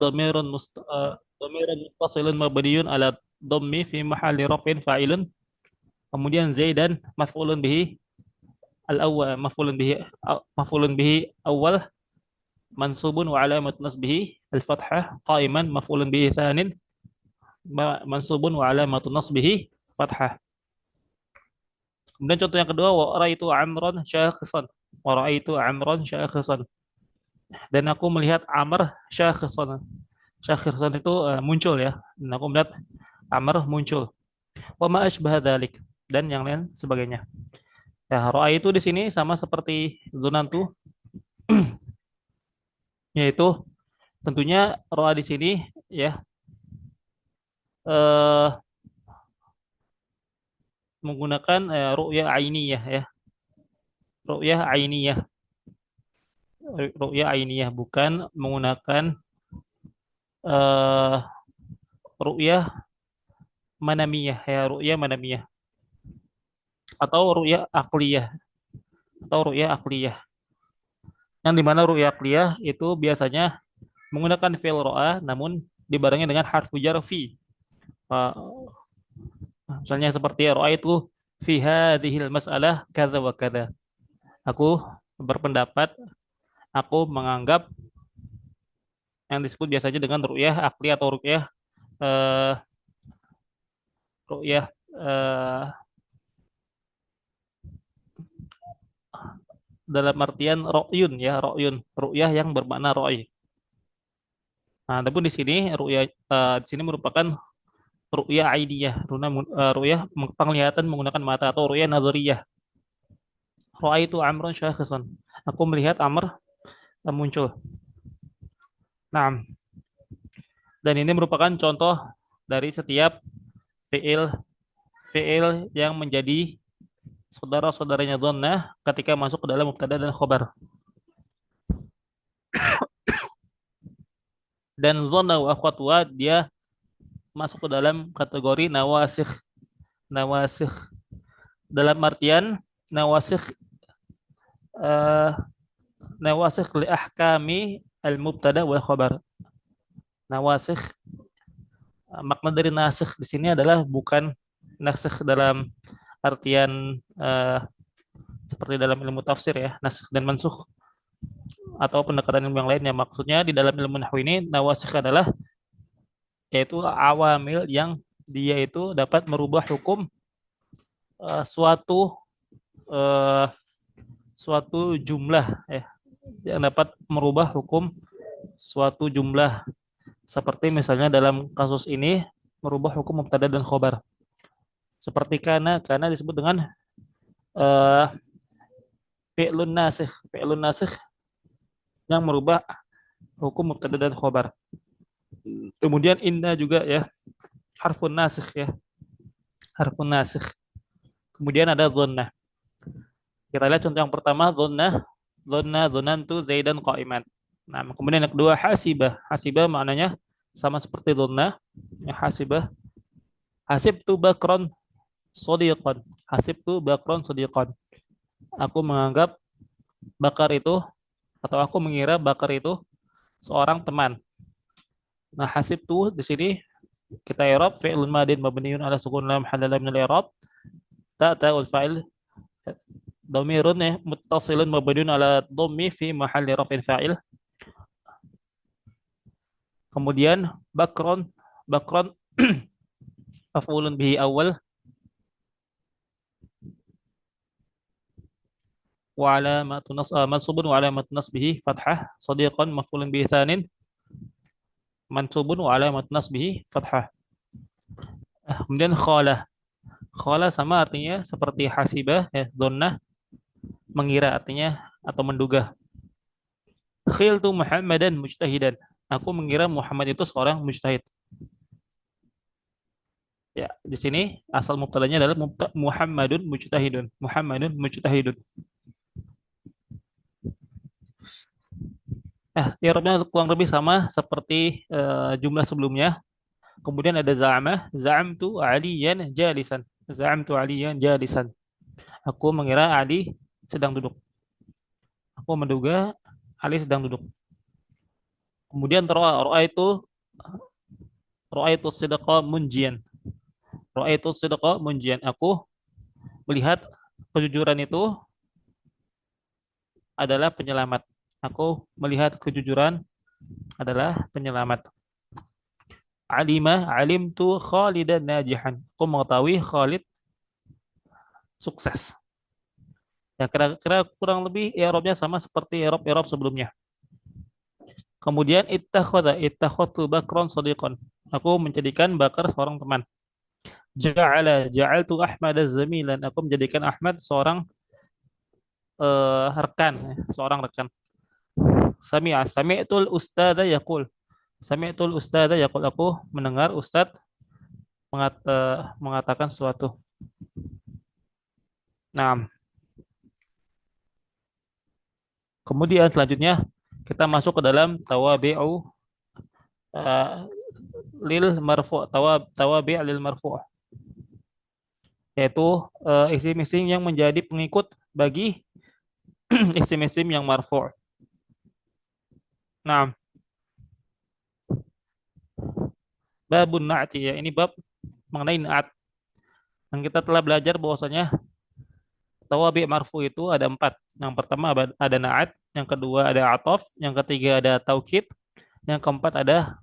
dhamirun dhamirun muttasilun mabniyun ala dhammi fi mahalli raf'in fa'ilun. Kemudian Zaidan maf'ulun bihi al-awwal maf'ulun bihi awal mansubun wa alamat nasbihi al-fathah qa'iman maf'ulun bihi tsanin mansubun wa alamat nasbihi fathah. Kemudian contoh yang kedua wa ra'aitu amran syakhisan. Wa ra'aitu amran syakhisan. Dan aku melihat Amr syakhisan. Syakhisan itu muncul ya. Dan aku melihat Amr muncul. Wa ma asbaha dzalik dan yang lain sebagainya. Ya, ra'aitu di sini sama seperti dzunantu yaitu tentunya ro'a di sini ya eh, menggunakan ru'yah ainiyah ya. Ru'yah ainiyah. Ru'yah ainiyah bukan menggunakan eh, ru'yah manamiyah ya, ru'yah manamiyah atau ru'yah akliyah atau ru'yah akliyah. Yang dimana ru'yah akliyah itu biasanya menggunakan fi'il ro'a namun dibarengi dengan harfu jar fi. Eh, Misalnya seperti ro'a itu fi hadhil mas'alah kadza wa kadza. Aku berpendapat, aku menganggap yang disebut biasanya dengan ru'yah akli atau eh, ru'yah eh, dalam artian ro'yun ya, ro'yun, ru'yah yang bermakna ro'y. Nah, adapun di sini ru'yah di sini merupakan ru'yah ainiyah, ru'yah penglihatan menggunakan mata atau ru'yah nazariyah. Ra'aitu Amran syakhisan. Aku melihat Amr muncul. Nah, dan ini merupakan contoh dari setiap fi'il fi'il yang menjadi saudara-saudaranya dhannah ketika masuk ke dalam mubtada dan khobar. Dan dhanna wa akhwatuha dia masuk ke dalam kategori nawasikh. Nawasikh dalam artian nawasikh eh, nawasikh li ahkami al mubtada wal khobar. Nawasikh makna dari nasikh di sini adalah bukan nasikh dalam artian seperti dalam ilmu tafsir ya, nasikh dan mansukh atau pendekatan ilmu yang lainnya. Maksudnya di dalam ilmu nahwu ini nawasikh adalah yaitu awamil yang dia itu dapat merubah hukum suatu eh, suatu jumlah ya, yang dapat merubah hukum suatu jumlah seperti misalnya dalam kasus ini merubah hukum mubtada dan khobar seperti karena disebut dengan eh, fi'lun nasikh yang merubah hukum mubtada dan khobar. Kemudian inna juga ya, harfun nasikh ya, harfun nasikh. Kemudian ada dhannah. Kita lihat contoh yang pertama dhannantu zaidan qa'iman. Nah, kemudian yang kedua hasibah. Hasibah maknanya sama seperti dhannah. Ya, hasibah. Hasibtu bakron sodiqan. Hasibtu bakron sodiqan. Aku menganggap bakar itu atau aku mengira bakar itu seorang teman. Nah, hasibtu di sini kita i'rab fi'lun madin mabniun ala sukun lam halala min al-i'rab. Ta'ul fa'il dhamirun ya muttasilun mabniun ala dhammi fi mahalli raf'in fa'il. Kemudian bakron maf'ulun bihi awal wa alamatu mansubun wa alamatu nasbihi fathah sadiqan maf'ulun bihi tsanin mansubun wa alamatu nasbihi fathah. Kemudian khala sama artinya seperti hasibah ya dhannah mengira artinya atau menduga. Khiltu Muhammadan mujtahidan. Aku mengira Muhammad itu seorang mujtahid. Ya, di sini asal mubtadanya adalah Muhammadun mujtahidun. Muhammadun mujtahidun. I'rabnya kurang lebih sama seperti jumlah sebelumnya. Kemudian ada za'amah, za'amtu aliyan jalisan. Za'amtu aliyan jalisan. Aku mengira Ali sedang duduk. Aku menduga Ali sedang duduk. Kemudian roa itu sidqa munjian. Roa itu sidqa munjian. Aku melihat kejujuran itu adalah penyelamat. Aku melihat kejujuran adalah penyelamat. Alimtu Khalidan najihan. Aku mengetahui Khalid sukses. Ya kira-kira kurang lebih i'rabnya sama seperti i'rab sebelumnya. Kemudian ittakhadtu Bakron sadiqan. Aku menjadikan Bakar seorang teman. Ja'altu Ahmad zamilan. Aku menjadikan Ahmad seorang rekan, seorang rekan. Sami'tul ustada yaqul. Sami'tul ustada yaqul. Aku mendengar ustaz mengatakan sesuatu. Nah, kemudian selanjutnya kita masuk ke dalam tawabi'u uh, lil marfu' tawabi' lil marfu', yaitu isim-isim yang menjadi pengikut bagi isim-isim yang marfu'. Nah, babun na'ti ya, ini bab mengenai na'at. Yang kita telah belajar bahwasanya tawabi' marfu itu ada empat. Yang pertama ada na'at, yang kedua ada atof, yang ketiga ada taukid, yang keempat ada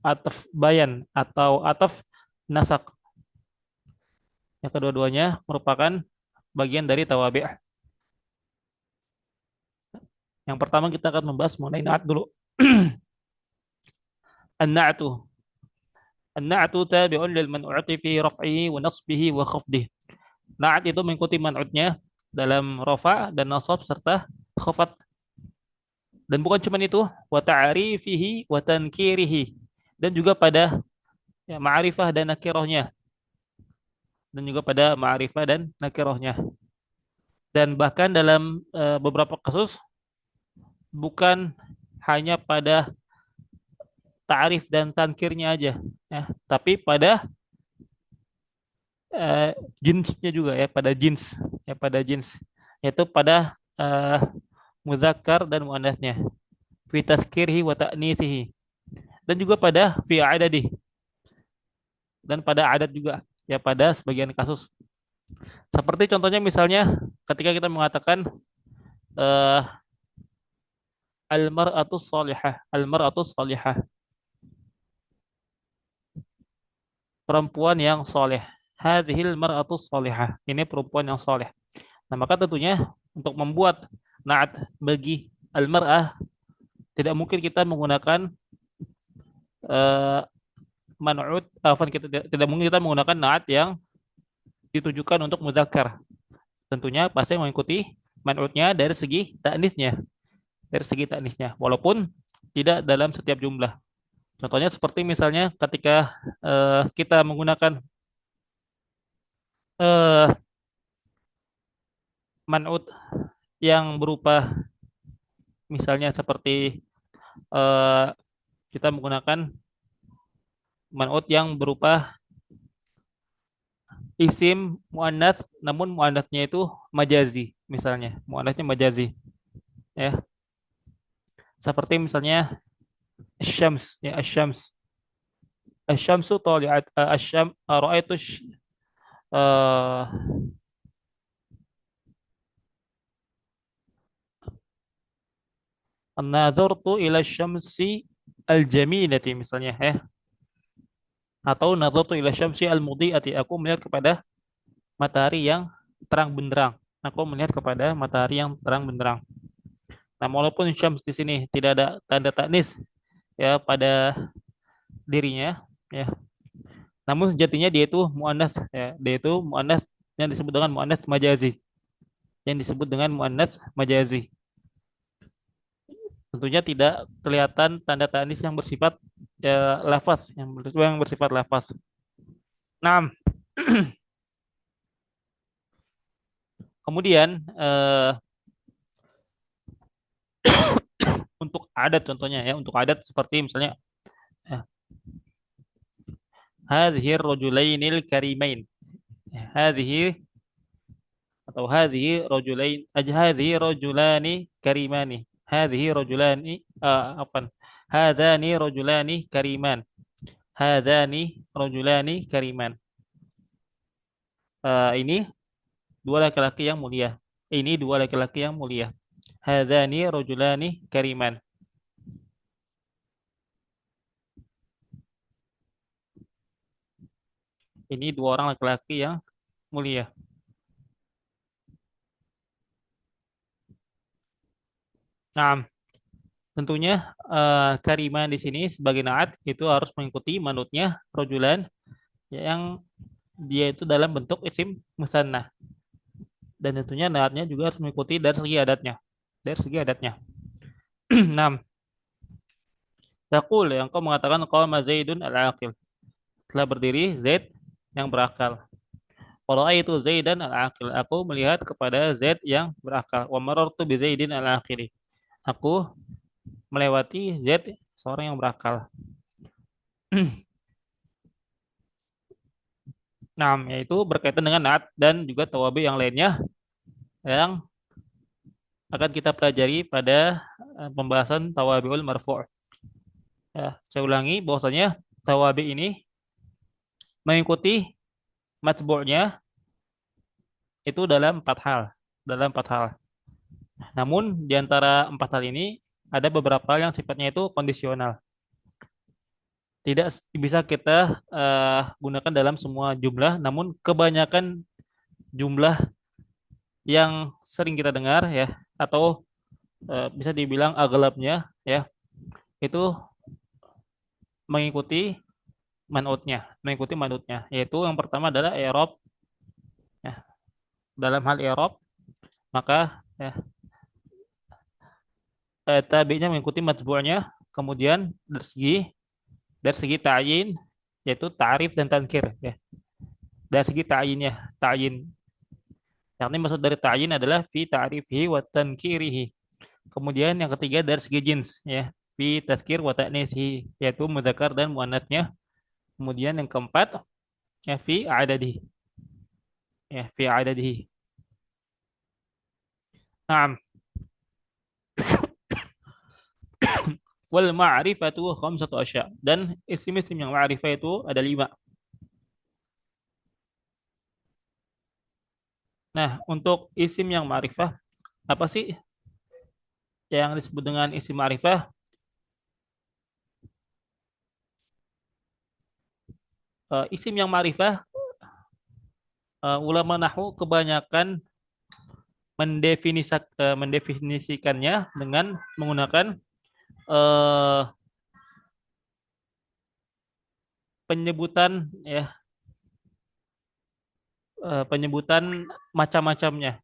atf bayan atau ataf nasak. Yang kedua-duanya merupakan bagian dari tawabi'. Yang pertama kita akan membahas mengenai na'at dulu. An-na'tu. An-na'tu tabi'un lil man'uti fi raf'ihi wa nasbihi wa khafdihi. Na'at itu mengikuti man'utnya dalam rafa dan nasab serta khafat. Dan bukan cuma itu, wa ta'rifihi wa tankirihi. Dan juga pada ya, ma'rifah dan nakirahnya. Dan juga pada ma'rifah dan nakirahnya. Dan bahkan dalam beberapa kasus bukan hanya pada ta'rif dan tankirnya aja, ya, tapi pada eh, jinsnya juga, ya, pada jins, yaitu pada muzakkar dan muannasnya, fi tazkirihi wa ta'nisihi, dan juga pada fi adadi, dan pada adat juga, ya, pada sebagian kasus. Seperti contohnya misalnya ketika kita mengatakan eh, al-mar'atu salihah, perempuan yang soleh. Hadhil mar'atu salihah, ini perempuan yang soleh. Nah, maka tentunya untuk membuat naat bagi al-mar'ah tidak mungkin kita menggunakan uh, man'ut, kita tidak mungkin kita menggunakan naat yang ditujukan untuk muzakkar. Tentunya pasti mengikuti man'utnya dari segi taknisnya, walaupun tidak dalam setiap jumlah. Contohnya seperti misalnya ketika kita menggunakan uh, man'ut yang berupa misalnya seperti eh, kita menggunakan man'ut yang berupa isim muannats namun muannatsnya itu majazi, misalnya muannatsnya majazi, ya, seperti misalnya syams, ya, asyamsu tali'at, ra'aitu uh, nazartu ila syamsi al-jamilati, misalnya, ya, atau nazartu ila syamsi al-mudhi'ati, aku melihat kepada matahari yang terang benderang. Aku melihat kepada matahari yang terang benderang. Nah, walaupun syams di sini tidak ada tanda taknis, ya, pada dirinya, ya, namun sejatinya dia itu muannats, ya, dia itu muannats yang disebut dengan muannats majazi, Tentunya tidak kelihatan tanda taknis yang bersifat ya, lafaz, yang bersifat lafaz. Nah, kemudian untuk adat contohnya, ya, untuk adat seperti misalnya ya, hadhir rajulainil karimain. Ya, hadhihi rajulani karimani. hadhihi rajulani afwan hadani rajulani kariman. Hadani rajulani kariman. Ini dua laki-laki yang mulia. Ini dua laki-laki yang mulia. Hadani rajulani kariman. Ini dua orang laki-laki yang mulia. Nah, tentunya kariman di sini sebagai naat itu harus mengikuti manutnya rojulan yang dia itu dalam bentuk isim musanna, dan tentunya naatnya juga harus mengikuti dari segi adatnya. Dari segi adatnya. 6. Taqul yang kau mengatakan qama Zaidun al-aqil. Telah berdiri Zaid yang berakal. Qara'aitu Zaidan al-aqil. Aku melihat kepada Zaid yang berakal. Wa marartu bi Zaidin al-aqili. Aku melewati Zaid seorang yang berakal. Nah, yaitu berkaitan dengan naat dan juga tawabi yang lainnya yang akan kita pelajari pada pembahasan tawabiul marfu'. Ya, saya ulangi bahwasanya tawabi ini mengikuti matbu'nya itu dalam empat hal. Dalam empat hal. Namun di antara empat hal ini ada beberapa hal yang sifatnya itu kondisional. Tidak bisa kita gunakan dalam semua jumlah, namun kebanyakan jumlah yang sering kita dengar ya, atau bisa dibilang aglabnya ya, itu mengikuti manutnya, yaitu yang pertama adalah i'rab ya. Dalam hal i'rab maka ya, tabi'nya mengikuti matbu'nya, kemudian dari segi ta'yin yaitu ta'rif dan tankir ya. Dari segi ta'yinnya, ta'yin. Yang ini maksud dari ta'yin adalah fi ta'rifihi wa tankirihi. Kemudian yang ketiga dari segi jins ya, fi tazkir wa ta'nisihi, yaitu mudzakar dan muannats. Kemudian yang keempat ya fi adadihi. Ya, fi adadihi. Naam. Wal ma'rifatu khamsatu asya. Dan isim-isim yang ma'rifah itu ada 5. Nah, untuk isim yang ma'rifah, apa sih yang disebut dengan isim ma'rifah? Isim yang ma'rifah, ulama nahwu kebanyakan mendefinisikannya dengan menggunakan eh, penyebutan ya, penyebutan macam-macamnya.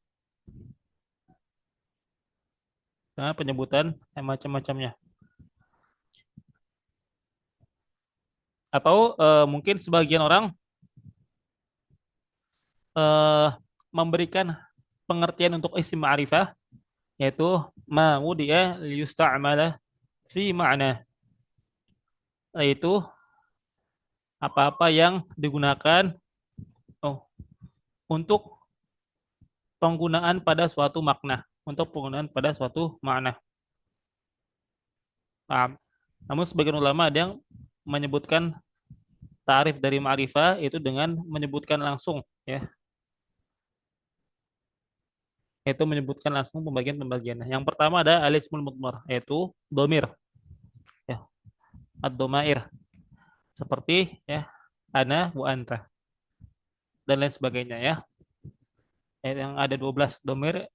Nah, penyebutan macam-macamnya. Atau mungkin sebagian orang eh, memberikan pengertian untuk isim ma'rifah yaitu ma wudi'a liyusta'mala fi ma'na, yaitu apa-apa yang digunakan oh, untuk penggunaan pada suatu makna, untuk penggunaan pada suatu makna. Paham? Namun sebagian ulama ada yang menyebutkan tarif dari ma'rifah itu dengan menyebutkan langsung ya, yaitu menyebutkan langsung pembagian-pembagiannya. Yang pertama ada alismul mudmar, yaitu domir ya, ad-domair, seperti ya ana wa anta dan lain sebagainya ya. Yang ada 12 domir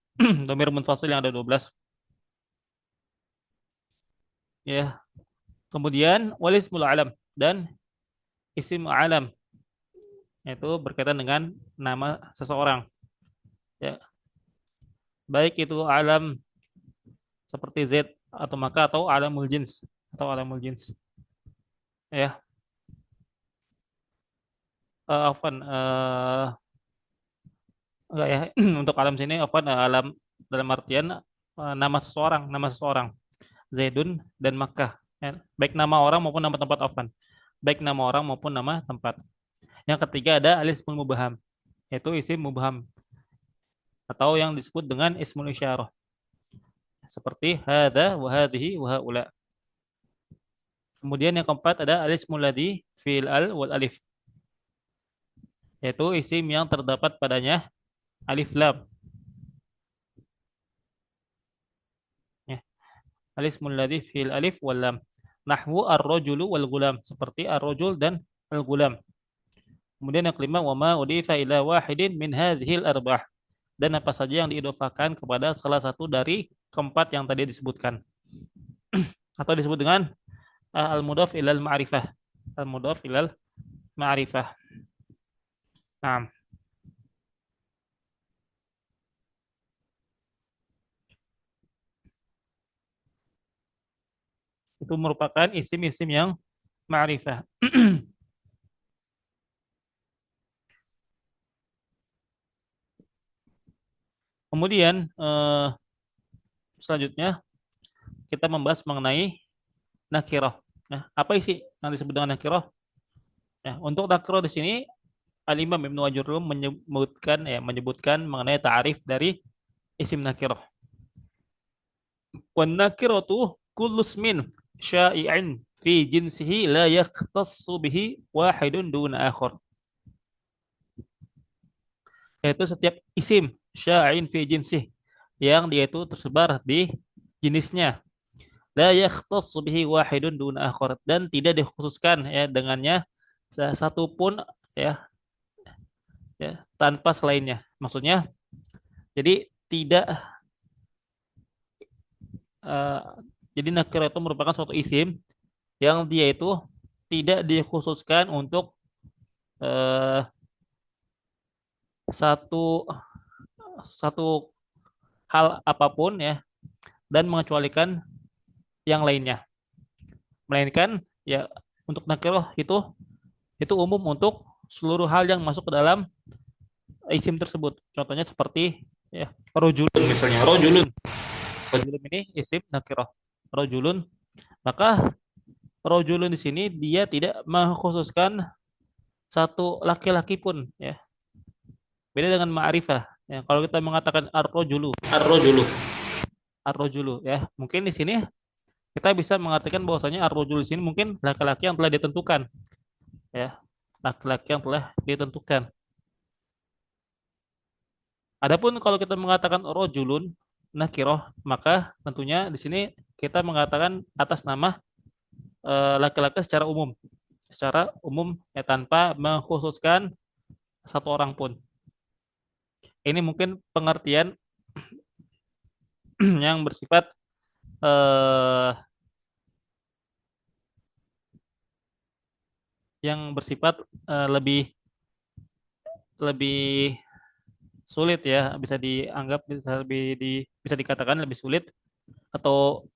domir munfasil yang ada 12 ya. Kemudian walismul alam dan isim alam, yaitu berkaitan dengan nama seseorang ya, baik itu alam seperti Z atau maka atau alamul jins ya. Afwan, enggak ya. Untuk alam sini afwan, alam dalam artian nama seseorang Zaidun dan Makkah ya. Baik nama orang maupun nama tempat, afwan, baik nama orang maupun nama tempat. Yang ketiga ada alismul mubham, yaitu isim mubham atau yang disebut dengan ismul isyarah. seperti hada wa hadhihi wa haula. Kemudian yang keempat ada alismul ladzi fil al wal alif, yaitu isim yang terdapat padanya alif lam. Ya. Alismul ladzi fil alif wal lam. Nahwu ar-rajulu wal gulam, seperti ar-rajul dan al-gulam. Kemudian yang kelima, wa ma udifa ila wahidin min hadhil arbah. Dan apa saja yang diidofakan kepada salah satu dari keempat yang tadi disebutkan. Atau disebut dengan al-mudhaf ilal ma'rifah. Al-mudhaf ilal ma'rifah. Nah, itu merupakan isim-isim yang ma'rifah. Kemudian selanjutnya kita membahas mengenai nakirah. Nah, apa isi yang disebut dengan nakirah? Ya, untuk nakirah di sini Al-Imam Ibnu Ajurum menyebutkan mengenai ta'arif dari isim nakirah. Wan nakiratu kullu ismin syai'in fi jinsihi la yakhtassu bihi wahidun duna akhar. Yaitu setiap isim syai'in fi jinsih yang dia itu tersebar di jenisnya, la yakhtassu bihi wahidun duna akhar, dan tidak dikhususkan ya dengannya satu pun ya, ya tanpa selainnya. Maksudnya jadi tidak eh, jadi nakirah itu merupakan suatu isim yang dia itu tidak dikhususkan untuk eh, satu satu hal apapun ya, dan mengecualikan yang lainnya, melainkan ya untuk nakirah itu umum untuk seluruh hal yang masuk ke dalam isim tersebut. Contohnya seperti ya rojulun, misalnya rojulun ini isim nakirah rojulun, maka rojulun di sini dia tidak mengkhususkan satu laki-laki pun ya. Beda dengan ma'rifah. Ya, kalau kita mengatakan ar-rojulu ya, mungkin di sini kita bisa mengartikan bahwasanya ar-rojulu di sini mungkin laki-laki yang telah ditentukan ya, laki-laki yang telah ditentukan. Adapun kalau kita mengatakan rojulun nakiroh, maka tentunya di sini kita mengatakan atas nama laki-laki secara umum ya, tanpa mengkhususkan satu orang pun. Ini mungkin pengertian yang bersifat eh, lebih lebih sulit ya, bisa dianggap bisa dikatakan lebih sulit atau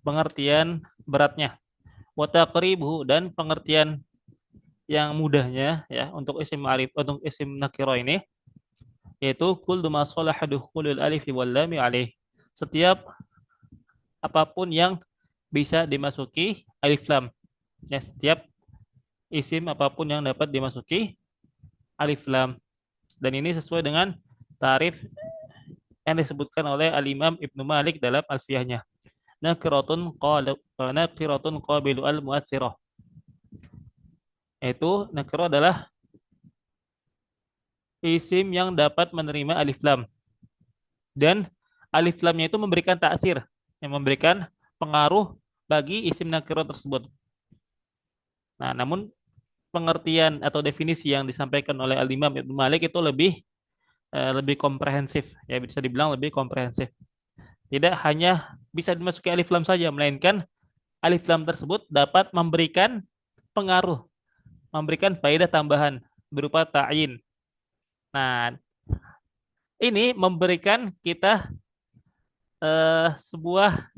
pengertian beratnya. Wa taqribuhu, dan pengertian yang mudahnya ya untuk isim ma'rif, untuk isim nakiro ini, yaitu kullu ma salaha dukhulul alif wal lam alaih. Setiap apapun yang bisa dimasuki alif lam. Ya, setiap isim apapun yang dapat dimasuki alif lam. Dan ini sesuai dengan tarif yang disebutkan oleh Al-Imam Ibnu Malik dalam Alfiyahnya. Nakiratun qabilu al-mu'athirah. Yaitu nakirah adalah isim yang dapat menerima alif lam. Dan alif lamnya itu memberikan taksir, yang memberikan pengaruh bagi isim nakirah tersebut. Nah, namun pengertian atau definisi yang disampaikan oleh Al-Imam Ibnu Malik itu lebih komprehensif, ya bisa dibilang lebih komprehensif. Tidak hanya bisa dimasuki alif lam saja, melainkan alif lam tersebut dapat memberikan pengaruh, memberikan faedah tambahan berupa ta'yin. Nah, ini memberikan kita sebuah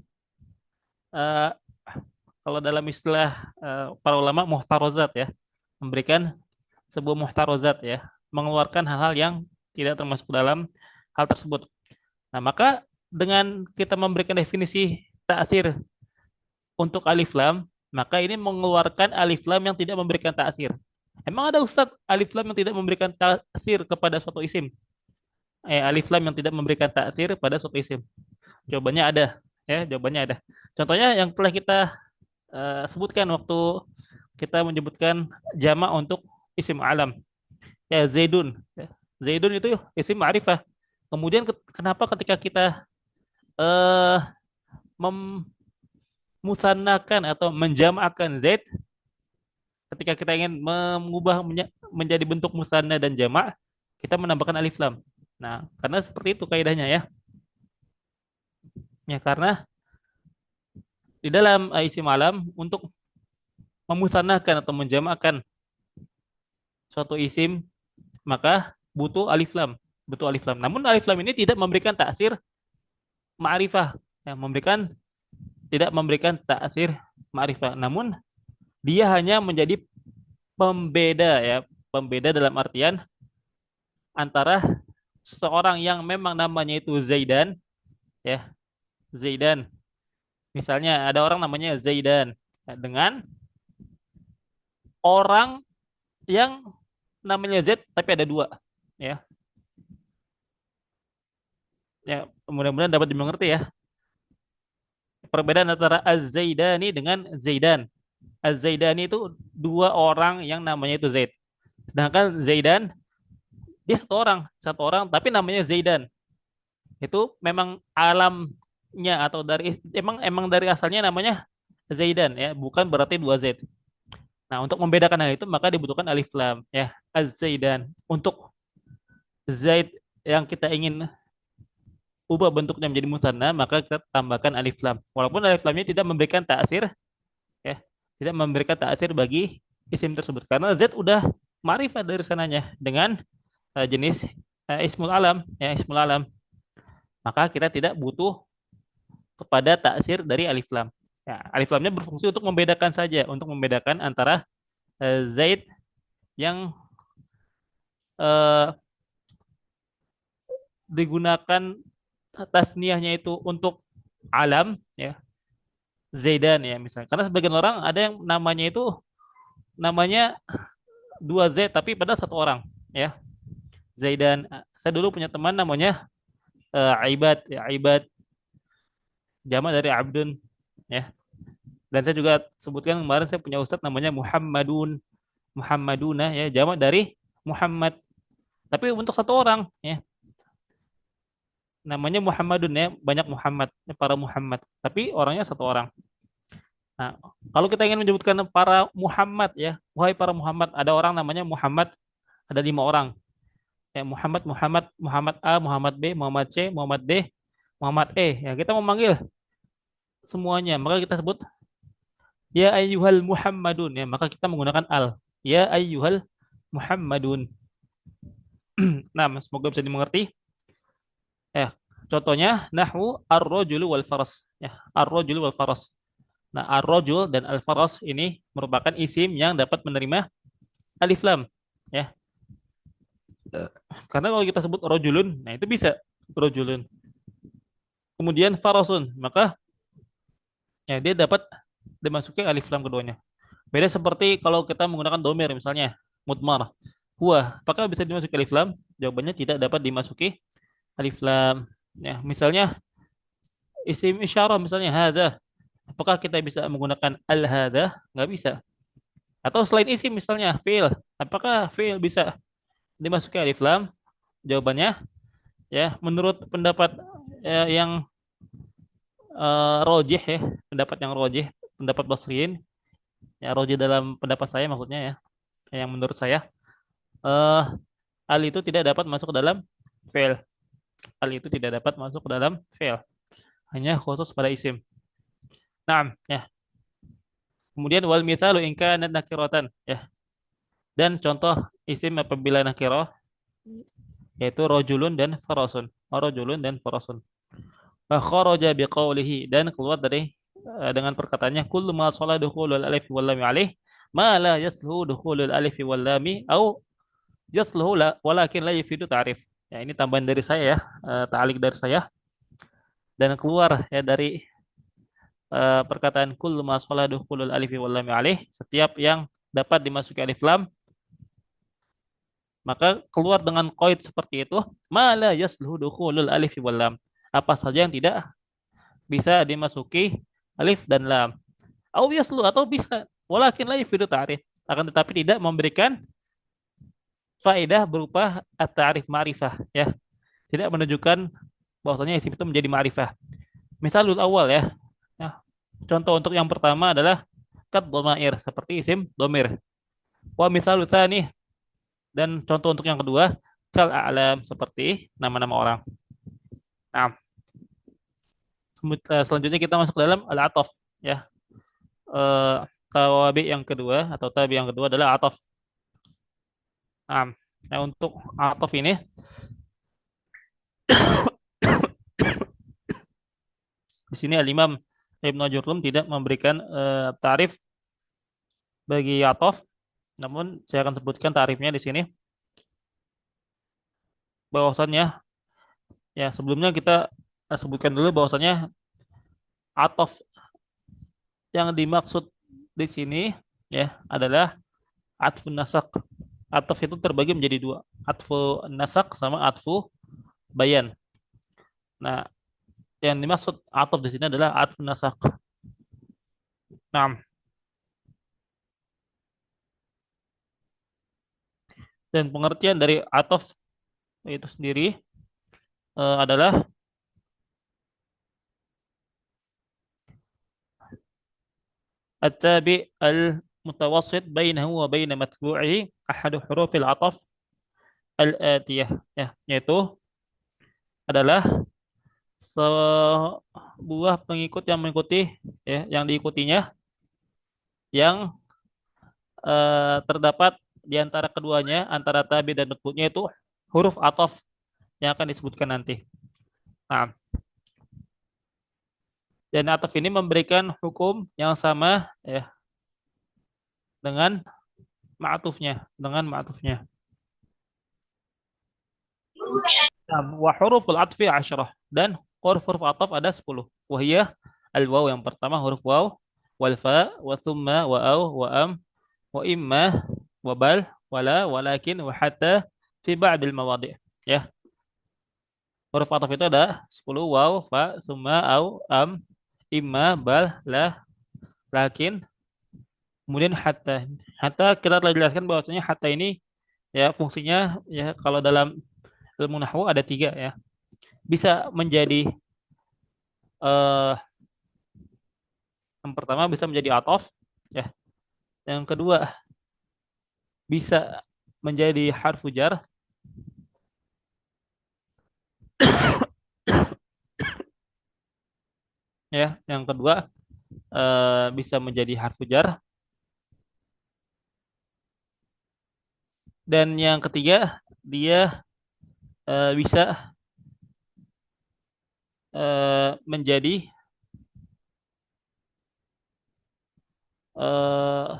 eh, kalau dalam istilah para ulama muhtarozat ya, memberikan sebuah muhtarozat ya, mengeluarkan hal-hal yang tidak termasuk dalam hal tersebut. Nah, maka dengan kita memberikan definisi ta'sir untuk alif lam, maka ini mengeluarkan alif lam yang tidak memberikan ta'sir. Emang ada Ustadz alif lam yang tidak memberikan ta'sir kepada suatu isim? Alif lam yang tidak memberikan ta'sir pada suatu isim. Jawabannya ada, ya, jawabannya ada. Contohnya yang telah kita sebutkan waktu kita menyebutkan jamak untuk isim alam. Ya, Zaidun. Ya. Zaidun itu isim ma'rifah. Kemudian kenapa ketika kita eh memusannakan atau menjamakkan Zaid, ketika kita ingin mengubah menjadi bentuk musanna dan jamak, kita menambahkan alif lam. Nah, karena seperti itu kaidahnya ya. Ya, karena di dalam isim alam untuk memusannakan atau menjamakkan suatu isim maka butuh alif lam, butuh alif lam. Namun alif lam ini tidak memberikan taksir ma'rifah, yang memberikan tidak memberikan taksir ma'rifah. Namun dia hanya menjadi pembeda ya, pembeda dalam artian antara seseorang yang memang namanya itu Zaidan ya, Zaidan. Misalnya ada orang namanya Zaidan ya, dengan orang yang namanya Z tapi ada dua ya. Ya, mudah-mudahan dapat dimengerti ya. Perbedaan antara Az-Zaidani dengan Zaidan. Az-Zaidani itu dua orang yang namanya itu Zaid. Sedangkan Zaidan dia satu orang tapi namanya Zaidan. Itu memang alamnya atau dari emang emang dari asalnya namanya Zaidan ya, bukan berarti dua Z. Nah, untuk membedakan hal itu maka dibutuhkan alif lam ya, Az-Zaidan. Untuk Zaid yang kita ingin ubah bentuknya menjadi musanna, maka kita tambahkan alif lam. Walaupun alif lamnya tidak memberikan taksir ya, tidak memberikan taksir bagi isim tersebut karena Z udah ma'rifat dari sananya dengan jenis ismul alam ya, ismul alam. Maka kita tidak butuh kepada taksir dari alif lam. Ya, alif lamnya berfungsi untuk membedakan saja, untuk membedakan antara Zaid yang eh, digunakan tasniahnya itu untuk alam ya, Zaidan ya misalnya. Karena sebagian orang ada yang namanya itu namanya dua Z tapi pada satu orang ya. Zaidan. Saya dulu punya teman namanya Ibad ya, Ibad jamak dari Abdun ya. Dan saya juga sebutkan kemarin saya punya ustadz namanya Muhammadun, Muhammaduna ya, jamak dari Muhammad. Tapi untuk satu orang ya, namanya Muhammadun ya, banyak Muhammad, ya, para Muhammad. Tapi orangnya satu orang. Nah, kalau kita ingin menyebutkan para Muhammad ya, wahai para Muhammad, ada orang namanya Muhammad, ada lima orang. Ya, Muhammad, Muhammad, Muhammad A, Muhammad B, Muhammad C, Muhammad D, Muhammad E. Ya, kita memanggil semuanya, maka kita sebut ya ayyuhal Muhammadun ya, maka kita menggunakan al. Ya ayyuhal Muhammadun. Nah, semoga bisa dimengerti. Ya, contohnya nahwu ar-rajulu wal faras. Ya, ar-rajulu wal faras. Nah, ar-rajul dan al-faras ini merupakan isim yang dapat menerima alif lam. Ya, karena kalau kita sebut rajulun, nah itu bisa rajulun. Kemudian farasun, maka ya dia dapat dimasuki alif lam keduanya. Beda seperti kalau kita menggunakan domir misalnya mudmar. Huwa, apakah bisa dimasuki alif lam? Jawabannya tidak dapat dimasuki alif lam. Ya, misalnya isim isyarah misalnya hadza. Apakah kita bisa menggunakan al hadza? Nggak bisa. Atau selain isim misalnya fi'il. Apakah fi'il bisa dimasuki alif lam? Jawabannya ya menurut pendapat yang rojih ya, pendapat yang rojih, pendapat Basriin, ya rojih dalam pendapat saya maksudnya ya, yang menurut saya eh al itu tidak dapat masuk ke dalam fi'il. Al itu tidak dapat masuk ke dalam fi'il. Hanya khusus pada isim. Nah, ya. Kemudian wal mithalu in kana nakiratan ya. Dan contoh isim apabila nakirah yaitu rajulun dan farasun. Rajulun dan farasun. Fa kharaja biqaulihi dan keluar dari dengan perkataannya kullu ma shala dukhulul alif wal lam alaih ma la yasluhu dukhulul alif wal lam au yasluhu la walakin la yufidu ta'rif. Ya, ini tambahan dari saya ya, ta'alik dari saya dan keluar ya dari perkataan kullu ma shala dukhulul alif wal lam alaih, setiap yang dapat dimasuki alif lam maka keluar dengan qaid seperti itu, ma la yasluhu dukhulul alif wal lam. Apa saja yang tidak bisa dimasuki alif dan lam. Au yaslu atau bisa walakin la yufidu ta'rif. Akan tetapi tidak memberikan faedah berupa at-ta'rif ma'rifah ya. Tidak menunjukkan bahwasanya isim itu menjadi ma'rifah. Misalul awal ya. Nah, contoh untuk yang pertama adalah kat domair seperti isim domir. Wa misalul tsani dan contoh untuk yang kedua kal a'lam seperti nama-nama orang. Nah, selanjutnya kita masuk ke dalam al-ataf ya. Eh, tawabi yang kedua atau tabi yang kedua adalah ataf. Nah, untuk ataf ini di sini Al-Imam Ibnu Jurrum tidak memberikan tarif bagi ataf, namun saya akan sebutkan tarifnya di sini. Bahwasannya ya sebelumnya kita sebutkan dulu bahwasannya ataf yang dimaksud di sini ya adalah atfun nasak. Ataf itu terbagi menjadi dua, atfu nasak sama atfu bayan. Nah, yang dimaksud ataf di sini adalah atfun nasak. Nah, dan pengertian dari ataf itu sendiri adalah التابع المتوسط بينه وبين متبوعه أحد حروف العطف الآتية ya, yaitu adalah sebuah pengikut yang mengikuti ya, yang diikutinya yang terdapat di antara keduanya antara tabi dan matbu'nya itu huruf ataf yang akan disebutkan nanti. Nah, dan ataf ini memberikan hukum yang sama ya dengan dengan ma'tufnya. Nah, wa huruful atfi 10 dan huruf-huruf ataf ada 10. Wahiyah al-waw yang pertama huruf waw, wal fa, wa thumma, wa aw, wa am, wa imma, wa bal, wala, walakin, wa hatta fi ba'dil mawadi'. Ya, huruf ataf itu ada 10 waw, fa, thumma, aw, am, imma, bal, la, lakin, kemudian hatta. Hatta kita telah jelaskan bahwasanya hatta ini ya fungsinya ya kalau dalam ilmu nahwu ada tiga ya. Bisa menjadi eh yang pertama bisa menjadi atof ya. Yang kedua bisa menjadi harfu jar ya. Yang kedua bisa menjadi harfu jar dan yang ketiga dia bisa menjadi eh,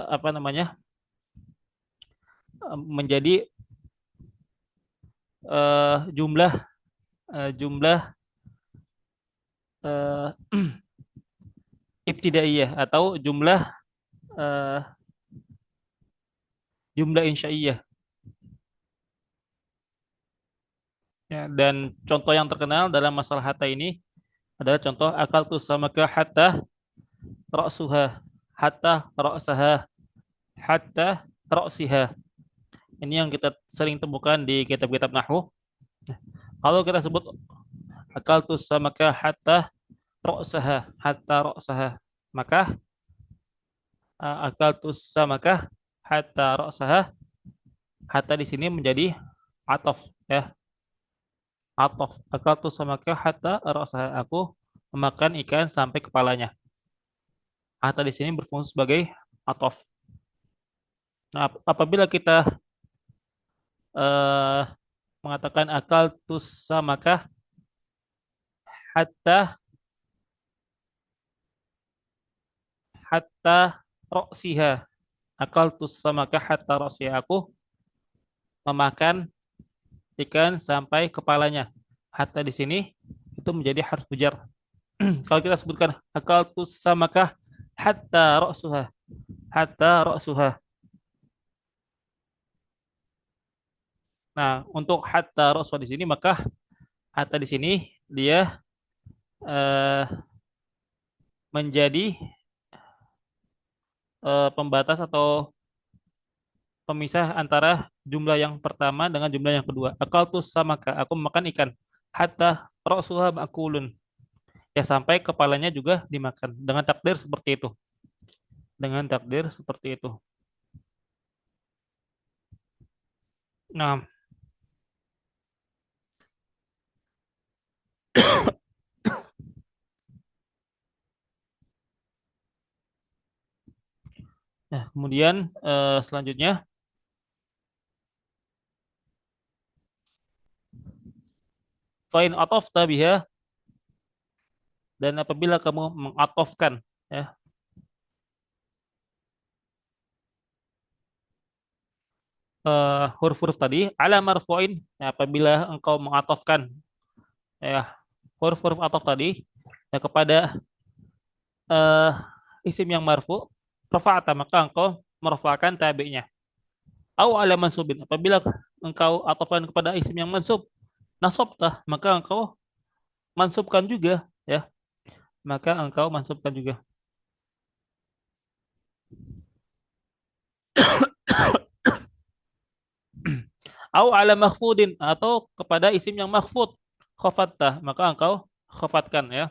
apa namanya menjadi jumlah jumlah eh, ibtidaiyah atau eh, jumlah insya'iyah. Ya, dan contoh yang terkenal dalam masalah hatta ini adalah contoh akal tu sama ke hatta ra'suha, hatta ra'saha, hatta ra'siha. Ini yang kita sering temukan di kitab-kitab nahwu. Kalau kita sebut akal tu sama ke hatta ra'saha, maka akal tu sama ke hatta ra'saha, hatta di sini menjadi atof ya. Atof akal tu sama ke hatta ra'saha, aku memakan ikan sampai kepalanya. Hatta di sini berfungsi sebagai atof. Nah, apabila kita eh, mengatakan akal tusa maka hatta hatta roksiha, akal tusa maka hatta roksiha, aku memakan ikan sampai kepalanya. Hatta di sini itu menjadi harf jar. Kalau kita sebutkan akal tusa maka hatta roksuha, hatta roksuha. Nah, untuk hatta roswa di sini maka hatta di sini dia eh, menjadi pembatas atau pemisah antara jumlah yang pertama dengan jumlah yang kedua. Akaltu samaka, aku makan ikan. Hatta ra'suha ma'kulun. Ya sampai kepalanya juga dimakan. Dengan takdir seperti itu. Dengan takdir seperti itu. Nah, nah kemudian selanjutnya fa'in atofta biha, dan apabila kamu mengatofkan ya huruf-huruf tadi ala marfu'in, ya, apabila engkau mengatofkan ya huruf-huruf atof tadi ya kepada eh, isim yang marfu, rafa'ata, maka engkau merafa'kan tabi'nya. Au ala mansubin, apabila engkau atofkan kepada isim yang mansub, nasabtah, maka engkau mansubkan juga ya, maka engkau mansubkan juga. Au ala makhfudin, atau kepada isim yang makhfud, khafattah, maka engkau khafatkan ya,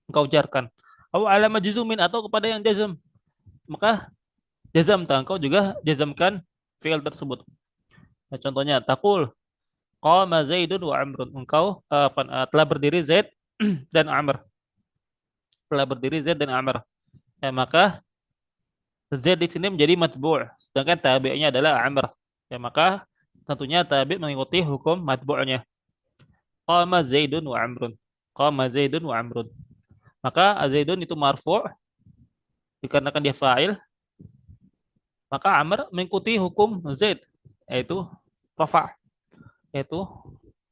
engkau jarkan. Au ala majzumin, atau kepada yang jazm, maka jazam ta, engkau juga jazamkan fi'il tersebut. Nah, contohnya takul qama Zaidun wa Amrun, engkau telah berdiri Zaid dan Amr, telah berdiri Zaid dan Amr. Ya, maka Z di sini menjadi matbu', sedangkan tabi'nya adalah Amr. Ya, maka tentunya tabi' mengikuti hukum matbu'nya. Qama Zaidun wa Amrun. Qama Zaidun wa Amrun. Maka Zaidun itu marfu' dikarenakan dia fa'il, maka Amr mengikuti hukum Zaid, yaitu rafa', yaitu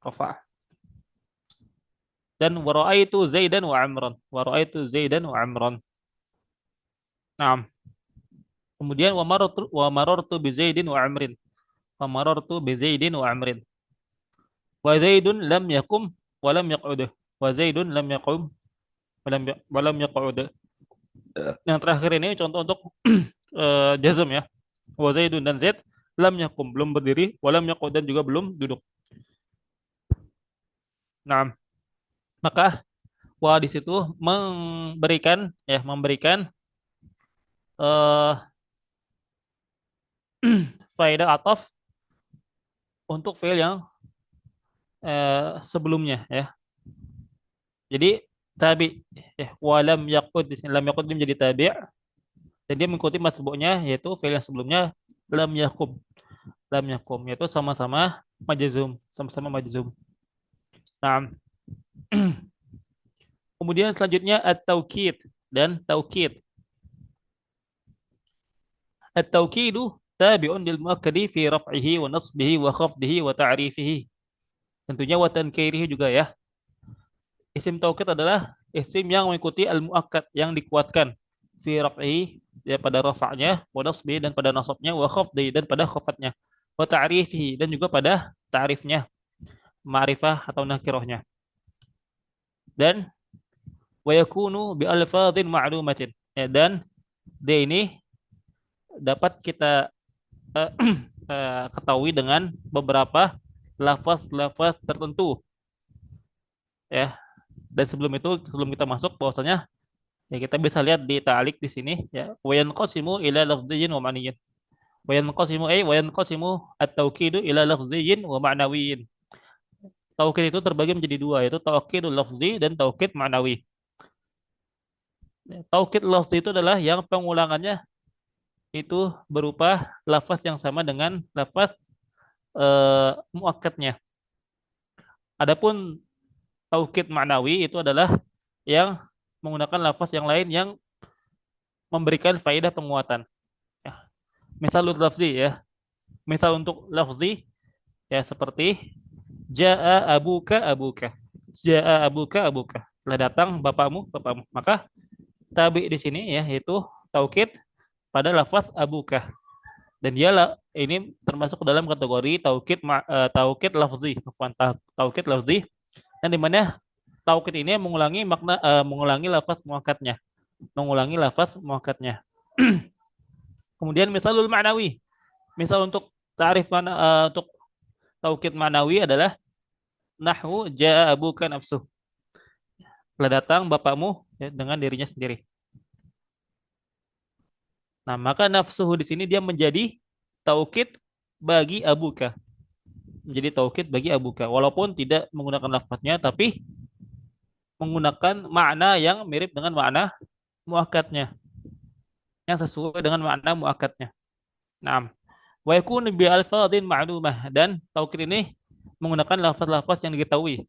rafa'. Dan wa ra'aitu Zaidan wa Amran. Wa ra'aitu Zaidan wa Amran. Nah, kemudian wa marartu bi Zaidin wa Amrin. Wa marartu bi Zaidin wa Amrin. Wa Zaidun lam yakum wa lam yaq'ud. Wa Zaidun lam yakum wa lam yaq'ud. Yang terakhir ini contoh untuk jazm ya. Wa Zaidun, dan Zaid lam yakum, belum berdiri, wa lam yaq'ud, dan juga belum duduk. Nah, maka wa di situ memberikan eh faedah ataf untuk fiil yang sebelumnya ya. Jadi tabi ya, walam yaqud, di sini lam yaqud dia menjadi tabi', dan dia mengikuti matbu'nya yaitu fiil yang sebelumnya lam yakum. Lam yakum yaitu sama-sama majzum, sama-sama majzum. Nah, kemudian selanjutnya at-taukid dan taukid. At-taukidu tabi'un lil muakkadi fi raf'ihi wa nasbihi wa khafdihi wa ta'rifihi. Tentunya wa tankirihi juga ya. Isim taukid adalah isim yang mengikuti al-muakkad, yang dikuatkan, fi raf'i, ya pada rafa'nya, wa nasbi, dan pada nasabnya, wa khafdi, dan pada khafatnya, wa ta'rifihi, dan juga pada ta'rifnya, ma'rifah atau nakirahnya. Dan wa yakunu bi alfadhin ma'lumatin. Ya, dan D ini dapat kita uh, ketahui dengan beberapa lafaz-lafaz tertentu ya. Dan sebelum kita masuk bahwasanya ya kita bisa lihat di ta'alik di sini ya, wa yanqasimu ila lafziyyin wa ma'niyyin. Wa yanqasimu at-taukidu ila lafziyyin wa ma'nawiyyin. Taukid itu terbagi menjadi dua, yaitu taukidul lafzi dan taukid ma'nawi. Taukid lafzi itu adalah yang pengulangannya itu berupa lafaz yang sama dengan lafaz muakkadnya. Adapun taukid ma'nawi itu adalah yang menggunakan lafaz yang lain yang memberikan faedah penguatan. Ya. Misal lafzi ya. Misal untuk lafzi ya seperti jaa abuka abuka. Jaa abuka abuka. Telah datang bapakmu bapakmu. Maka tabi di sini ya yaitu taukid pada lafaz abuka. Dan dia ini termasuk dalam kategori taukid lafzi, afwan, taukid lafzi, yang dimana taukid ini mengulangi lafaz muakkadnya, mengulangi lafaz muakkadnya. Kemudian misalul ma'nawi, misal untuk untuk taukid ma'nawi adalah nahwu jaa abuka nafsuh, telah datang bapakmu ya, dengan dirinya sendiri. Nah, maka nafsuhu di sini dia menjadi taukid bagi abuka, menjadi taukid bagi abuka, walaupun tidak menggunakan lafaznya, tapi menggunakan makna yang mirip dengan makna muakkadnya, yang sesuai dengan makna muakkadnya. Nah, wa yakunu bi alfadhin ma'lumah, dan taukid ini menggunakan lafaz-lafaz yang diketahui.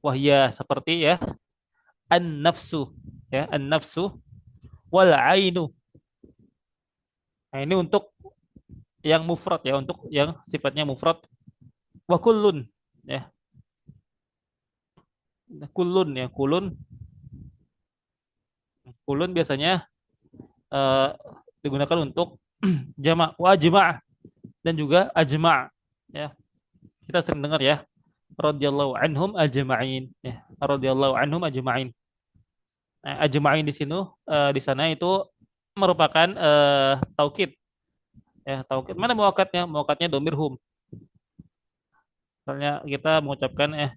Wahya seperti ya an-nafsu, ya an-nafsu wal ainu. Nah, ini untuk yang mufrad ya, untuk yang sifatnya mufrad. Wa kullun, ya kullun, ya kulun biasanya eh, digunakan untuk jamak wa ajma' dan juga ajma', ya kita sering dengar ya, radhiyallahu anhum ajma'in, ya radhiyallahu anhum ajma'in. Nah, ajma'in di sana itu merupakan taukid, ya taukid. Mana muakatnya? Muakatnya domir hum. Misalnya kita mengucapkan eh,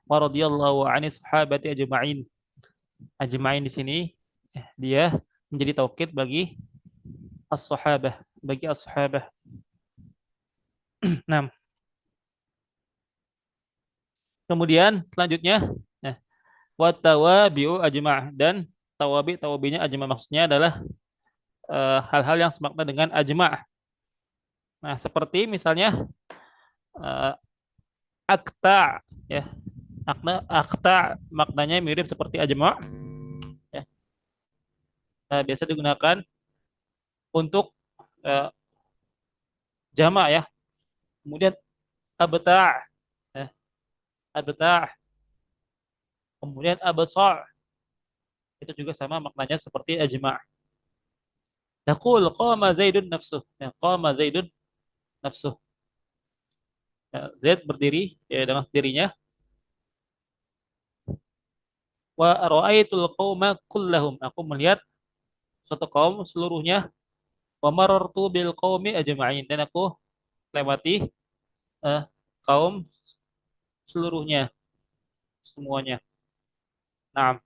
wa radhiyallahu anis sahabati ajma'in. Ajma'in di sini dia menjadi taukid bagi as-sahabah, bagi as-sahabah. Nah, kemudian selanjutnya nah, wa tawabi'u ajma', dan tawabinya ajma', maksudnya adalah hal-hal yang semakna dengan ajma'. Nah, seperti misalnya eh, akta, ya akta maknanya mirip seperti ajma', ya. Biasa digunakan untuk eh, jama' ya. Kemudian abta', ya, abta', kemudian absa', itu juga sama maknanya seperti ajma'. Yaqul qama Zaidun nafsuh, ya qama Zaidun nafsuh. Ya, Zaid berdiri ya, dengan dirinya. Wa ra'aitul qauma kullahum, aku melihat suatu kaum seluruhnya. Wa marartu bil qaumi ajma'in, dan aku lewati eh, kaum seluruhnya, semuanya. Nah,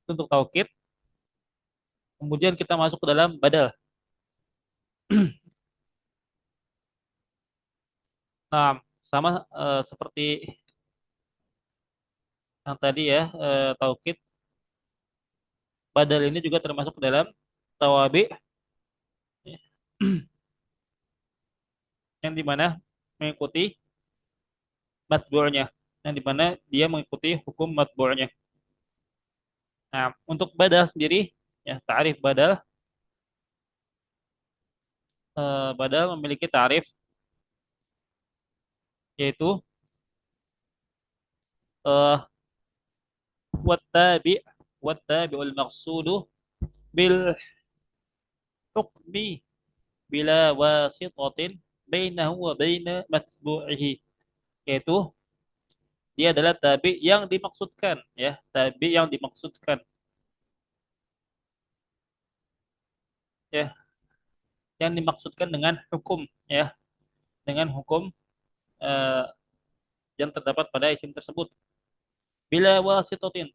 itu untuk taukid. Kemudian kita masuk ke dalam badal. Nah, sama seperti yang tadi ya, taukid, badal ini juga termasuk ke dalam tawabi, ya, yang dimana mengikuti matbu'nya, yang dimana dia mengikuti hukum matbu'nya. Nah, untuk badal sendiri, ya ta'rif badal, badal memiliki ta'rif, yaitu uh, wattabi wattabi'ul maqsudu bil hukmi bila wasitatin bainahu wa baina matbu'ihi, yaitu dia adalah tabi yang dimaksudkan, ya tabi yang dimaksudkan, ya yang dimaksudkan dengan hukum, ya dengan hukum eh, yang terdapat pada isim tersebut, bila wasitatin,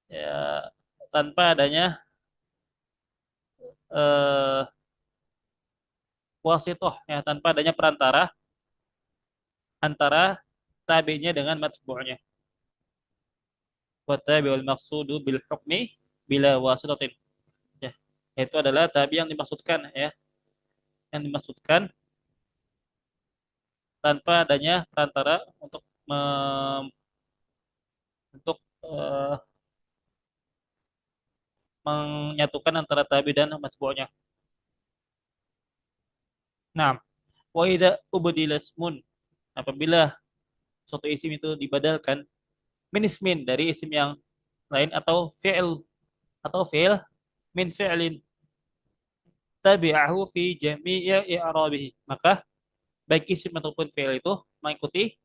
ya tanpa adanya eh, wasitoh, ya tanpa adanya perantara antara tabinya dengan matbu'nya. Wa tabi'ul maqsudu bil hukmi bila wasitatin, ya itu adalah tabi yang dimaksudkan, ya yang dimaksudkan tanpa adanya perantara untuk untuk menyatukan antara tabi dan matbu'nya. Nah, wa idza ubdila ismun, apabila suatu isim itu dibadalkan min ismin, dari isim yang lain, atau fi'il atau fi'il min fi'lin tabi'ahu fi jami'i i'rabihi. Maka baik isim ataupun fi'il itu mengikuti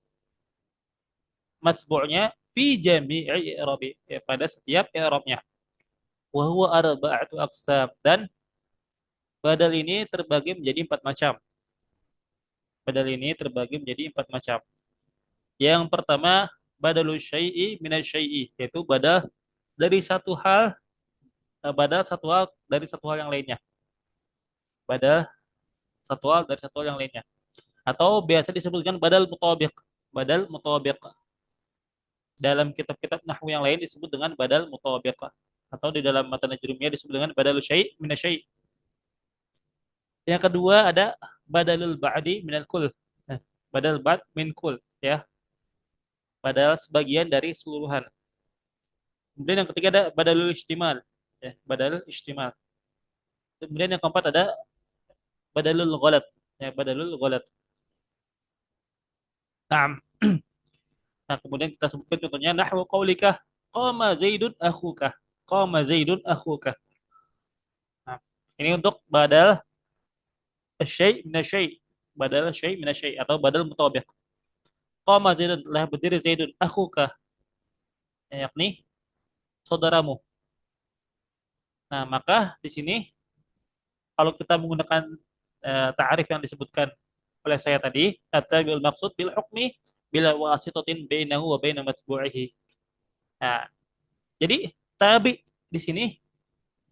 matbu'nya fi jami'i i'rabi, ya, pada setiap i'rabnya. Wa huwa arba'atu aqsam, dan badal ini terbagi menjadi empat macam. Badal ini terbagi menjadi empat macam. Yang pertama, badalul syai'i minasy syai'i, yaitu badal dari satu hal, badal satu hal dari satu hal yang lainnya. Badal satu hal dari satu hal yang lainnya. Atau biasa disebutkan badal mutabiq. Badal mutabiq. Dalam kitab-kitab nahwu yang lain disebut dengan badal mutabiq. Atau di dalam matan najrumiyah disebut dengan badal syai' minasy syai'. Yang kedua ada badalul ba'di minal kul. Nah, badal ba'd min kul, ya. Badal sebagian dari keseluruhan. Kemudian yang ketiga ada badalul istimal, ya, badal istimal. Kemudian yang keempat ada badalul ghalat, ya, badalul ghalat. Nah, nah, kemudian kita sebutkan contohnya nahwu qaulika qama zaidun akhuka. Qama zaidun akhuka. Nah, ini untuk badal syai' min syai'. Badal syai' min syai' atau badal mutabiq. Qama zaidun, telah berdiri zaidun akhuka, yakni saudaramu. Nah, maka di sini kalau kita menggunakan ta'arif yang disebutkan oleh saya tadi, at-tabi'ul maqsud bil hukmi bila wasitatin bainahu wa baina matbu'ihi. Nah, jadi tabi di sini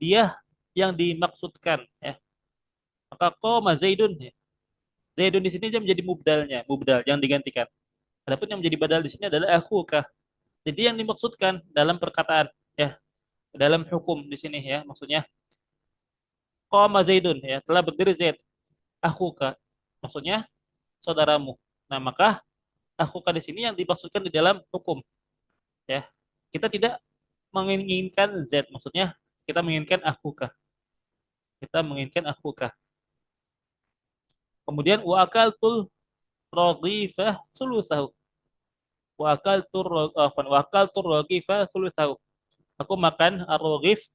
dia yang dimaksudkan, ya. Maka qoma Zaidun, ya. Zaidun di sini dia menjadi mubdalnya, mubdal yang digantikan. Adapun yang menjadi badal di sini adalah akhuka. Jadi yang dimaksudkan dalam perkataan, ya, dalam hukum di sini, ya, maksudnya qoma Zaidun, ya, telah berdiri Zaid, akhuka. Maksudnya saudaramu. Nah, maka akhuka di sini yang dimaksudkan di dalam hukum, ya. Kita tidak menginginkan Z, maksudnya kita menginginkan akhuka. Kita menginginkan akhuka. Kemudian wa akaltul raghifah sulusahu. Wa akaltul raghifah sulusahu. Aku makan ar-raghif,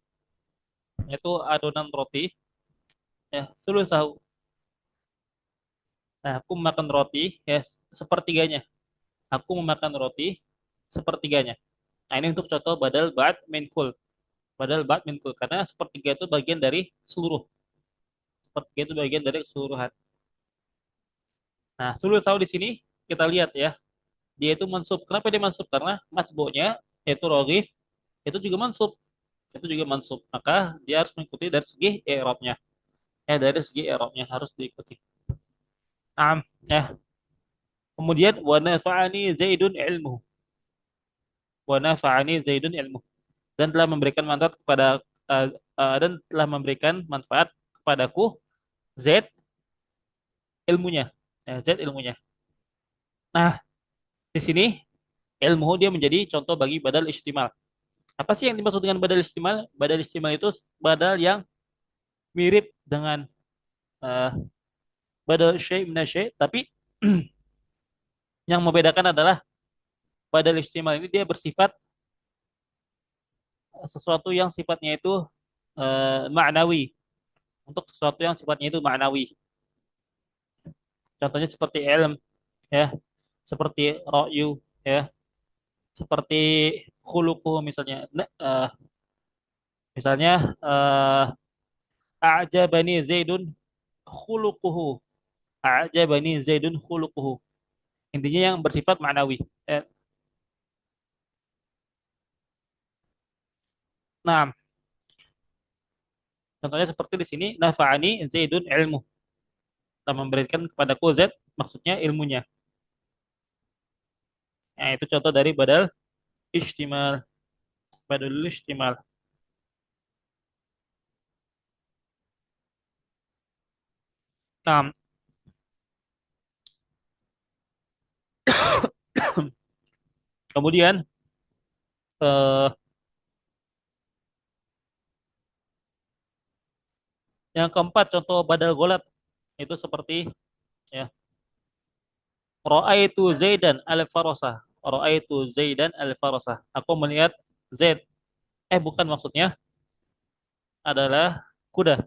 yaitu adonan roti, ya, sulusahu. Nah, aku makan roti, ya, sepertiganya. Aku memakan roti sepertiganya. Nah, ini untuk contoh badal ba'd min kul. Badal ba'd min kul, karena sepertiga itu bagian dari seluruh. Sepertiga itu bagian dari keseluruhan. Nah, sulusahu di sini kita lihat, ya. Dia itu mansub. Kenapa dia mansub? Karena matbu'nya yaitu roghif itu juga mansub. Itu juga mansub. Maka dia harus mengikuti dari segi i'rabnya. Dari segi i'rabnya harus diikuti. Nah, ya. Kemudian wa nafa'ani Zaidun ilmu. Wa nafa'ani Zaidun ilmu. Dan telah memberikan manfaat kepada dan telah memberikan manfaat kepadaku Z ilmunya. Ya, Z ilmunya. Nah, di sini ilmu dia menjadi contoh bagi badal istimal. Apa sih yang dimaksud dengan badal istimal? Badal istimal itu badal yang mirip dengan uh, badal syai' minasy, tapi yang membedakan adalah badal istimal ini dia bersifat sesuatu yang sifatnya itu ma'nawi, untuk sesuatu yang sifatnya itu ma'nawi. Contohnya seperti ilm, ya, seperti ra'yu, ya, seperti khuluquhu misalnya. Misalnya a'jabani Zaidun khuluquhu. A'jabani Zaidun khuluquhu. Intinya yang bersifat ma'nawi. Eh, nah, contohnya seperti di sini nafa'ani Zaidun ilmu. Telah memberikan kepadaku Z, maksudnya ilmunya. Nah, itu contoh dari badal istimal. Badal istimal. Nah, kemudian eh, yang keempat contoh badal golat itu seperti, ya, Ra'aitu Zaidan al-Farasah. Ra'aitu Zaidan al-Farasah. Aku melihat Zaid. Bukan maksudnya. adalah kuda.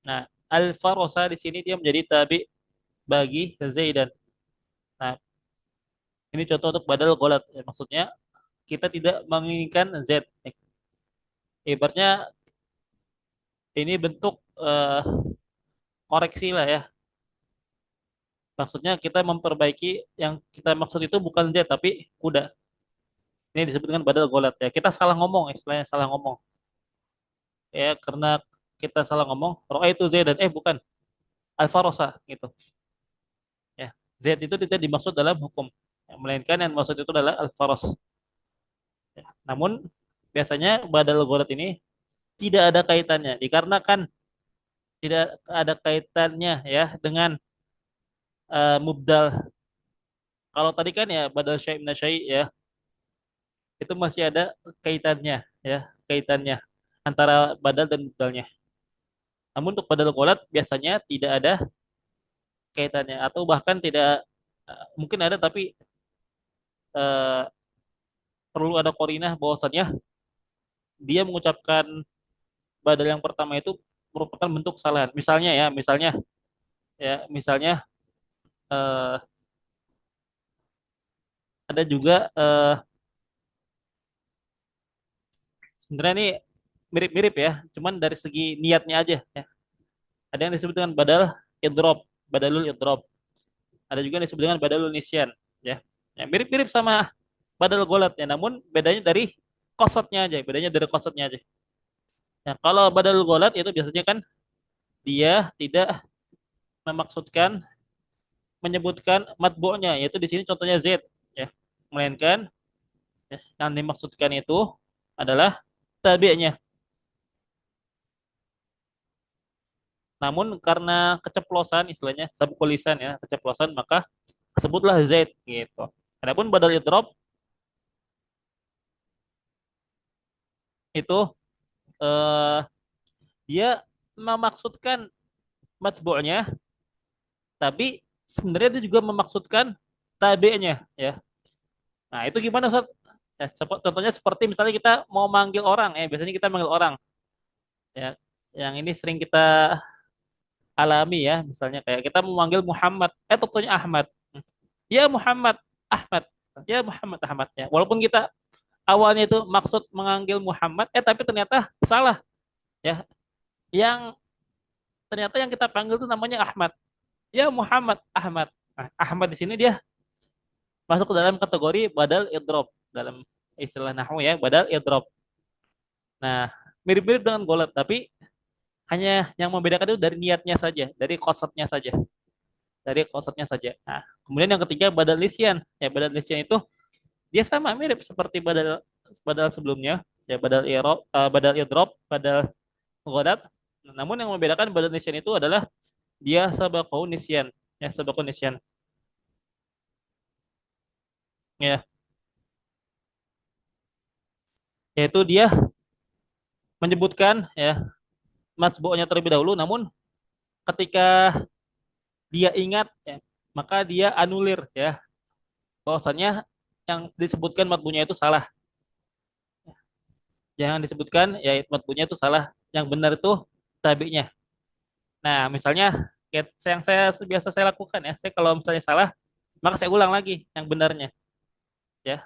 Nah, al-farosa di sini dia menjadi tabi bagi Zaidan. Nah, ini contoh untuk badal golat. Ya, maksudnya kita tidak menginginkan Z. Ibaratnya ini bentuk koreksi lah ya. Maksudnya kita memperbaiki yang kita maksud itu bukan Z tapi kuda. Ini disebut dengan badal golat ya. Kita salah ngomong, istilahnya salah ngomong. Ya, karena kita salah ngomong, roa itu Z dan bukan alfarosa gitu. Ya, Z itu tidak dimaksud dalam hukum. Ya, melainkan yang maksud itu adalah alfaros. Ya. Namun biasanya badal golat ini tidak ada kaitannya dikarenakan tidak ada kaitannya ya dengan mubdal. Kalau tadi kan ya badal syai' min syai' ya, itu masih ada kaitannya ya, kaitannya antara badal dan mubdalnya. Namun untuk badal qolat biasanya tidak ada kaitannya atau bahkan tidak mungkin ada tapi eh, perlu ada korinah bahwasannya dia mengucapkan badal yang pertama itu merupakan bentuk kesalahan. Misalnya eh, ada juga sebenarnya ini mirip-mirip ya, cuman dari segi niatnya aja ya. Ada yang disebut dengan badalul idrob. Ada juga yang disebut dengan badalul nisyan ya. Ya, mirip-mirip sama badal golat ya, namun bedanya dari kosotnya aja, bedanya dari kosotnya aja. Ya, kalau badalul golat itu biasanya kan dia tidak memaksudkan menyebutkan matbu'nya, yaitu di sini contohnya Z ya. Melainkan ya, yang dimaksudkan itu adalah tabi'nya. Namun karena keceplosan istilahnya sabukul lisan ya, keceplosan maka sebutlah Z gitu. Adapun badal idrob itu eh, dia memaksudkan matbu'nya, tapi sebenarnya dia juga memaksudkan tabi'nya ya. Nah, itu gimana Ustaz? Ya, contohnya seperti misalnya kita mau manggil orang ya, biasanya kita manggil orang ya. Yang ini sering kita alami ya, misalnya kayak kita mau manggil Muhammad, tentunya Ahmad. Ya Muhammad Ahmad. Ya Muhammad Ahmad ya. Walaupun kita awalnya itu maksud menganggil Muhammad, tapi ternyata salah ya. Yang ternyata yang kita panggil itu namanya Ahmad. Ya Muhammad Ahmad. Nah, Ahmad di sini dia masuk ke dalam kategori badal idrob dalam istilah nahwu ya, badal idrob. Nah, mirip-mirip dengan golat tapi hanya yang membedakan itu dari niatnya saja, dari konsepnya saja, dari konsepnya saja. Nah, kemudian yang ketiga badal lisyan. Ya, badal lisyan itu dia sama mirip seperti badal badal sebelumnya, ya badal idrob, badal golat. Namun yang membedakan badal nisyan itu adalah dia sabaqahu nisyan, ya sabaqahu nisyan. Ya, yaitu dia menyebutkan ya matbu'nya terlebih dahulu, namun ketika dia ingat ya, maka dia anulir ya bahwasannya yang disebutkan matbu'nya itu salah. Jangan disebutkan ya matbu'nya itu salah. Yang benar itu tabi'nya. Nah, misalnya yang biasa saya lakukan ya, saya kalau misalnya salah, maka saya ulang lagi yang benarnya ya.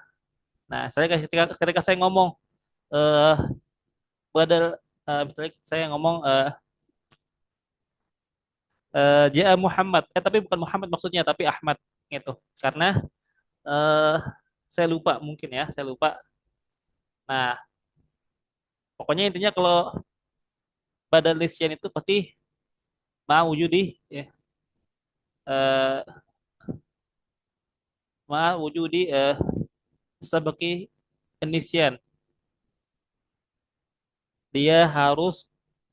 Nah, saya ketika saya ngomong eh badal misalnya saya ngomong Ja'a Muhammad. Tapi bukan Muhammad maksudnya, tapi Ahmad gitu. Karena eh saya lupa mungkin ya, saya lupa. Nah, pokoknya intinya kalau pada lisian itu pasti mau wujudi ya, eh mau wujudi sebagai inisian. Dia harus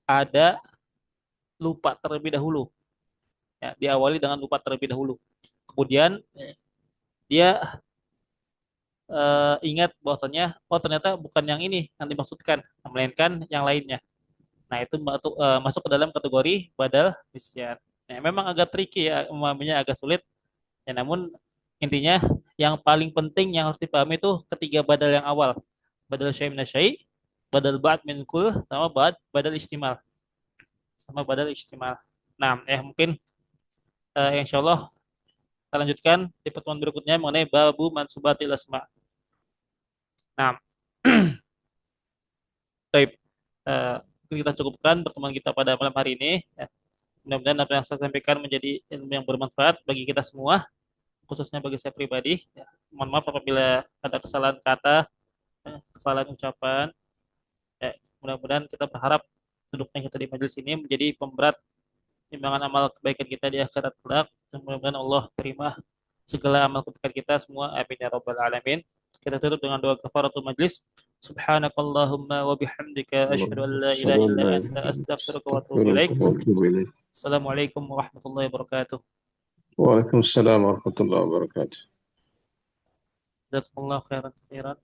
ada lupa terlebih dahulu. Ya, diawali dengan lupa terlebih dahulu. Kemudian dia ingat bahwasanya oh ternyata bukan yang ini yang dimaksudkan, melainkan yang lainnya. Nah, itu masuk ke dalam kategori badal nisyan. Ya, memang agak tricky ya, memahaminya agak sulit. Ya, namun intinya yang paling penting yang harus dipahami itu ketiga badal yang awal. Badal syai' min syai', badal ba'd min kul sama badal istimal sama badal istimal. Nah, mungkin insya Allah kita lanjutkan di pertemuan berikutnya mengenai babu mansubatil asma. Nah, baik. Eh, kita cukupkan pertemuan kita pada malam hari ini. Ya. Mudah-mudahan apa yang saya sampaikan menjadi ilmu yang bermanfaat bagi kita semua, khususnya bagi saya pribadi. Ya. Mohon maaf apabila ada kesalahan kata, kesalahan ucapan. Ya. Mudah-mudahan kita berharap duduknya kita di majelis ini menjadi pemberat timbangan amal kebaikan kita di akhirat kelak. Dan mudah-mudahan Allah terima segala amal kebaikan kita semua. Amin ya rabbal alamin. Kita tutup dengan doa kafaratul majlis. Subhanakallahumma wa bihamdika asyhadu an la أشهد ilaha أن illa لا anta إله إلا أنت astaghfiruka wa atubu أستغفرك ilaik. وأتوب إليك. Assalamualaikum warahmatullahi wabarakatuh. وعليكم السلام ورحمة الله وبركاته. Jazakumullah khairan katsiran.